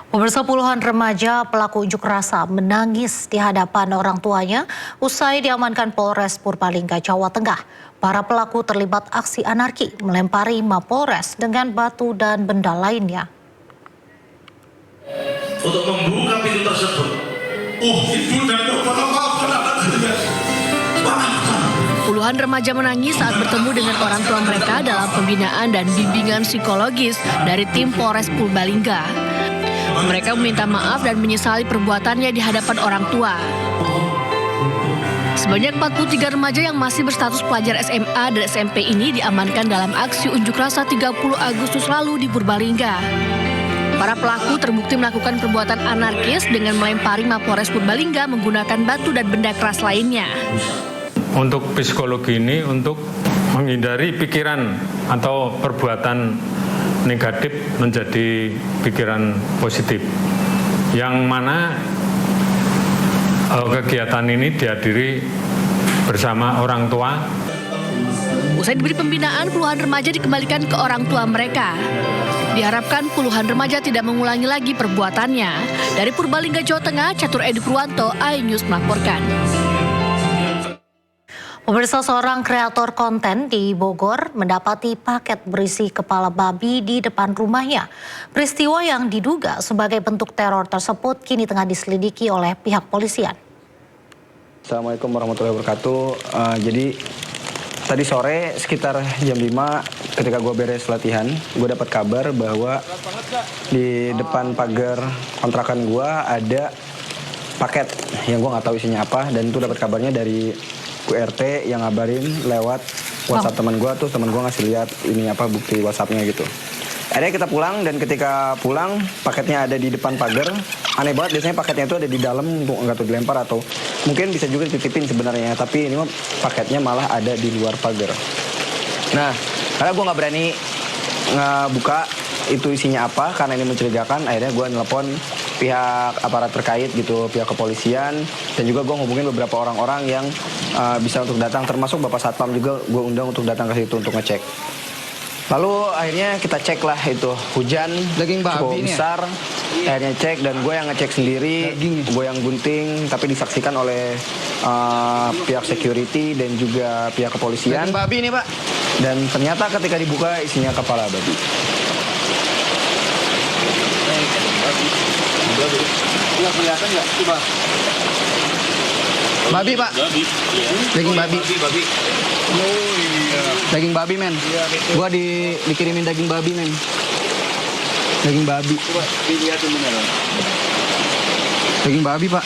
Pemirsa, puluhan remaja pelaku unjuk rasa menangis di hadapan orang tuanya usai diamankan Polres Purbalingga, Jawa Tengah. Para pelaku terlibat aksi anarki melempari Mapolres dengan batu dan benda lainnya. Untuk membuka pintu tersebut, ibu dan bapak Puluhan remaja menangis saat bertemu dengan orang tua mereka dalam pembinaan dan bimbingan psikologis dari tim Polres Purbalingga. Mereka meminta maaf dan menyesali perbuatannya di hadapan orang tua. Sebanyak 43 remaja yang masih berstatus pelajar SMA dan SMP ini diamankan dalam aksi unjuk rasa 30 Agustus lalu di Purbalingga. Para pelaku terbukti melakukan perbuatan anarkis dengan melempari Mapolres Purbalingga menggunakan batu dan benda keras lainnya. Untuk psikologi ini untuk menghindari pikiran atau perbuatan negatif menjadi pikiran positif, yang mana kegiatan ini dihadiri bersama orang tua. Usai diberi pembinaan, puluhan remaja dikembalikan ke orang tua mereka. Diharapkan puluhan remaja tidak mengulangi lagi perbuatannya. Dari Purbalingga, Jawa Tengah, Catur Edi Purwanto, iNews melaporkan. Pemirsa, seorang kreator konten di Bogor mendapati paket berisi kepala babi di depan rumahnya. Peristiwa yang diduga sebagai bentuk teror tersebut kini tengah diselidiki oleh pihak polisian. Assalamualaikum warahmatullahi wabarakatuh. Jadi tadi sore sekitar jam 5 ketika gue beres latihan, gue dapat kabar bahwa di depan pagar kontrakan gue ada paket yang gue nggak tahu isinya apa, dan itu dapat kabarnya dari RT yang ngabarin lewat WhatsApp teman gue. Tuh teman gue ngasih lihat ini apa bukti WhatsAppnya gitu. Akhirnya kita pulang, dan ketika pulang paketnya ada di depan pagar. Aneh banget, biasanya paketnya itu ada di dalam untuk nggak tuh dilempar, atau mungkin bisa juga dititipin sebenarnya, tapi ini mah paketnya malah ada di luar pagar. Nah, karena gue nggak berani ngebuka itu isinya apa karena ini mencurigakan, akhirnya gue nelpon pihak aparat terkait gitu, pihak kepolisian, dan juga gue ngomongin beberapa orang-orang yang bisa untuk datang, termasuk Bapak Satpam juga gue undang untuk datang ke situ untuk ngecek. Lalu akhirnya kita cek lah itu, hujan daging cukup babi besar, akhirnya cek, dan gue yang ngecek sendiri, gue yang gunting, tapi disaksikan oleh pihak security dan juga pihak kepolisian. Daging babi nih, Pak. Dan ternyata ketika dibuka isinya kepala babi. Nggak kelihatan nggak? Coba. Babi, Pak. Daging babi. Oh iya. Daging babi, men. Gua dikirimin daging babi, men. Daging babi. Coba dilihatin beneran. Daging babi, Pak.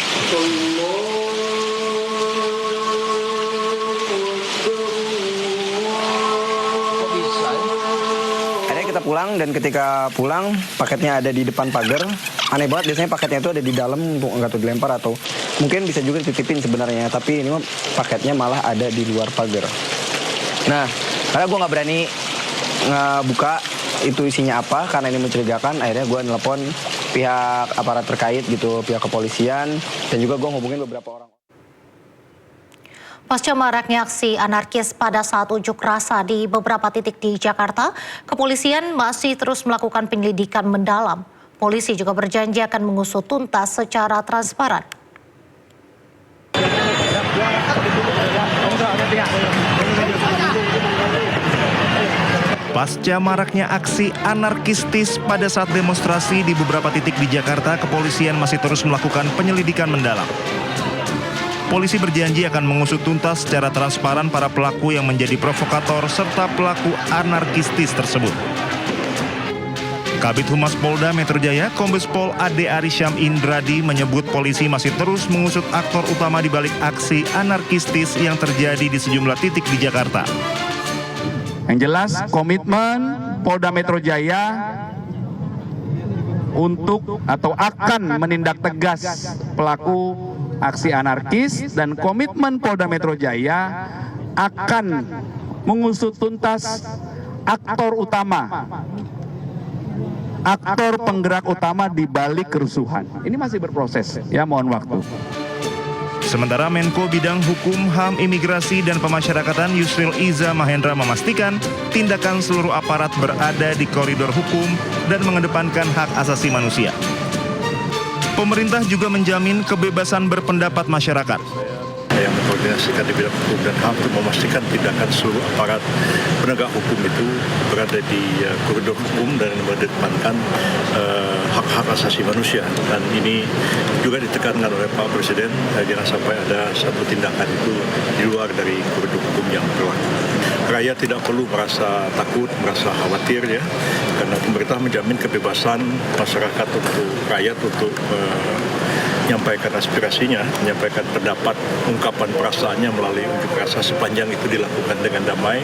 Kita pulang, dan ketika pulang paketnya ada di depan pagar. Aneh banget, biasanya paketnya itu ada di dalam untuk nggak tuh dilempar, atau mungkin bisa juga dititipin sebenarnya, tapi ini mah paketnya malah ada di luar pagar. Nah, karena gue nggak berani ngebuka itu isinya apa karena ini mencurigakan, akhirnya gue nelpon pihak aparat terkait gitu, pihak kepolisian, dan juga gue ngomongin beberapa orang. Pasca maraknya aksi anarkis pada saat unjuk rasa di beberapa titik di Jakarta, kepolisian masih terus melakukan penyelidikan mendalam. Polisi juga berjanji akan mengusut tuntas secara transparan. Pasca maraknya aksi anarkistis pada saat demonstrasi di beberapa titik di Jakarta, kepolisian masih terus melakukan penyelidikan mendalam. Polisi berjanji akan mengusut tuntas secara transparan para pelaku yang menjadi provokator serta pelaku anarkistis tersebut. Kabid Humas Polda Metro Jaya, Kombes Pol Ade Arisham Indradi menyebut polisi masih terus mengusut aktor utama di balik aksi anarkistis yang terjadi di sejumlah titik di Jakarta. Yang jelas komitmen Polda Metro Jaya untuk atau akan menindak tegas pelaku aksi anarkis, dan komitmen Polda Metro Jaya akan mengusut tuntas aktor utama, aktor penggerak utama di balik kerusuhan. Ini masih berproses, ya, mohon waktu. Sementara Menko Bidang Hukum, HAM, Imigrasi, dan Pemasyarakatan Yusril Iza Mahendra memastikan tindakan seluruh aparat berada di koridor hukum dan mengedepankan hak asasi manusia. Pemerintah juga menjamin kebebasan berpendapat masyarakat. Yang mengkoordinasikan di bidang hukum dan HAM untuk memastikan tindakan seluruh aparat penegak hukum itu berada di koridor hukum dan mengedepankan hak-hak asasi manusia. Dan ini juga ditekankan oleh Pak Presiden, jangan sampai ada satu tindakan itu di luar dari koridor hukum yang berlaku. Rakyat tidak perlu merasa takut, merasa khawatir ya, karena pemerintah menjamin kebebasan masyarakat untuk rakyat untuk menyampaikan aspirasinya, menyampaikan pendapat, ungkapan perasaannya melalui unjuk rasa sepanjang itu dilakukan dengan damai.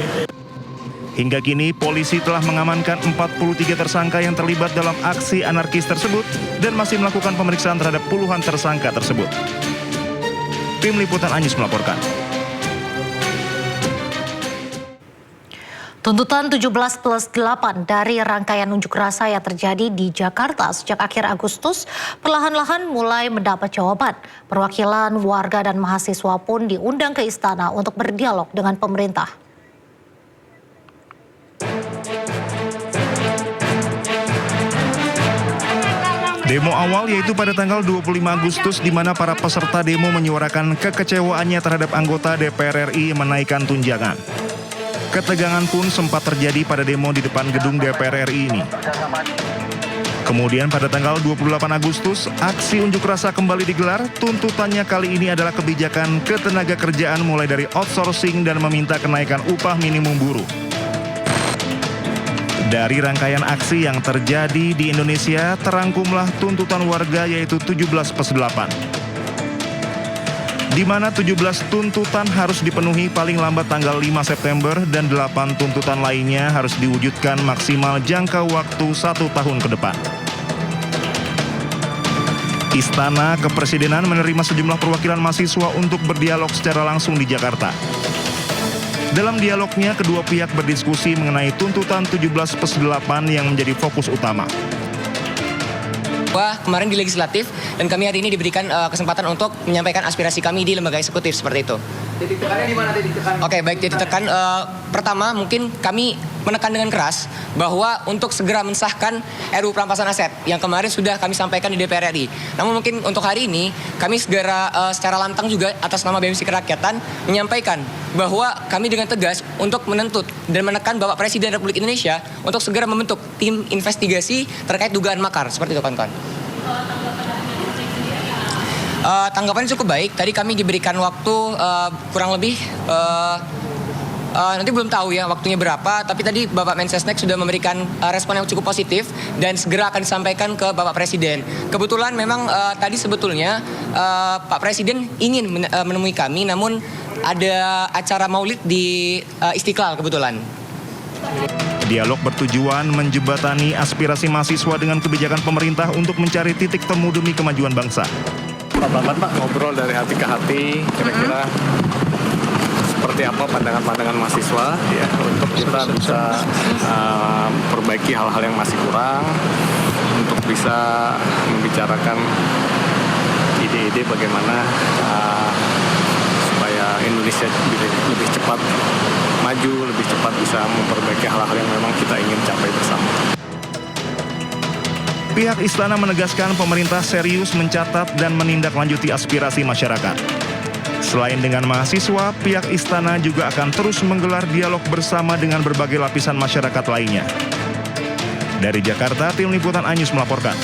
Hingga kini, polisi telah mengamankan 43 tersangka yang terlibat dalam aksi anarkis tersebut dan masih melakukan pemeriksaan terhadap puluhan tersangka tersebut. Tim Liputan Anyus melaporkan. Tuntutan 17+8 dari rangkaian unjuk rasa yang terjadi di Jakarta sejak akhir Agustus perlahan-lahan mulai mendapat jawaban. Perwakilan warga dan mahasiswa pun diundang ke istana untuk berdialog dengan pemerintah. Demo awal yaitu pada tanggal 25 Agustus di mana para peserta demo menyuarakan kekecewaannya terhadap anggota DPR RI yang menaikkan tunjangan. Ketegangan pun sempat terjadi pada demo di depan gedung DPR RI ini. Kemudian pada tanggal 28 Agustus, aksi unjuk rasa kembali digelar. Tuntutannya kali ini adalah kebijakan ketenaga kerjaan mulai dari outsourcing dan meminta kenaikan upah minimum buruh. Dari rangkaian aksi yang terjadi di Indonesia, terangkumlah tuntutan warga yaitu 17+8. Di mana 17 tuntutan harus dipenuhi paling lambat tanggal 5 September dan 8 tuntutan lainnya harus diwujudkan maksimal jangka waktu 1 tahun ke depan. Istana Kepresidenan menerima sejumlah perwakilan mahasiswa untuk berdialog secara langsung di Jakarta. Dalam dialognya, kedua pihak berdiskusi mengenai tuntutan 17+8 yang menjadi fokus utama. Kemarin di legislatif dan kami hari ini diberikan kesempatan untuk menyampaikan aspirasi kami di lembaga eksekutif seperti itu. Titik tekannya di mana titik tekan? Oke, baik, titik tekan pertama mungkin kami menekan dengan keras bahwa untuk segera mensahkan RUU Perampasan Aset yang kemarin sudah kami sampaikan di DPR RI. Namun mungkin untuk hari ini kami segera secara lantang juga atas nama BMC Kerakyatan menyampaikan bahwa kami dengan tegas untuk menuntut dan menekan Bapak Presiden Republik Indonesia untuk segera membentuk tim investigasi terkait dugaan makar. Seperti itu kawan-kawan. Tanggapannya cukup baik. Tadi kami diberikan waktu kurang lebih nanti belum tahu ya waktunya berapa, tapi tadi Bapak Mensesnek sudah memberikan respon yang cukup positif dan segera akan disampaikan ke Bapak Presiden. Kebetulan memang tadi sebetulnya Pak Presiden ingin menemui kami, namun ada acara maulid di Istiqlal kebetulan. Dialog bertujuan menjembatani aspirasi mahasiswa dengan kebijakan pemerintah untuk mencari titik temu demi kemajuan bangsa. Pak Bambang, Pak, ngobrol dari hati ke hati, kira-kira seperti apa pandangan-pandangan mahasiswa ya untuk kita bisa perbaiki hal-hal yang masih kurang, untuk bisa membicarakan ide-ide bagaimana supaya Indonesia lebih cepat maju, lebih cepat bisa memperbaiki hal-hal yang memang kita ingin capai bersama. Pihak istana menegaskan pemerintah serius mencatat dan menindaklanjuti aspirasi masyarakat. Selain dengan mahasiswa, pihak istana juga akan terus menggelar dialog bersama dengan berbagai lapisan masyarakat lainnya. Dari Jakarta, Tim Liputan Anyus melaporkan.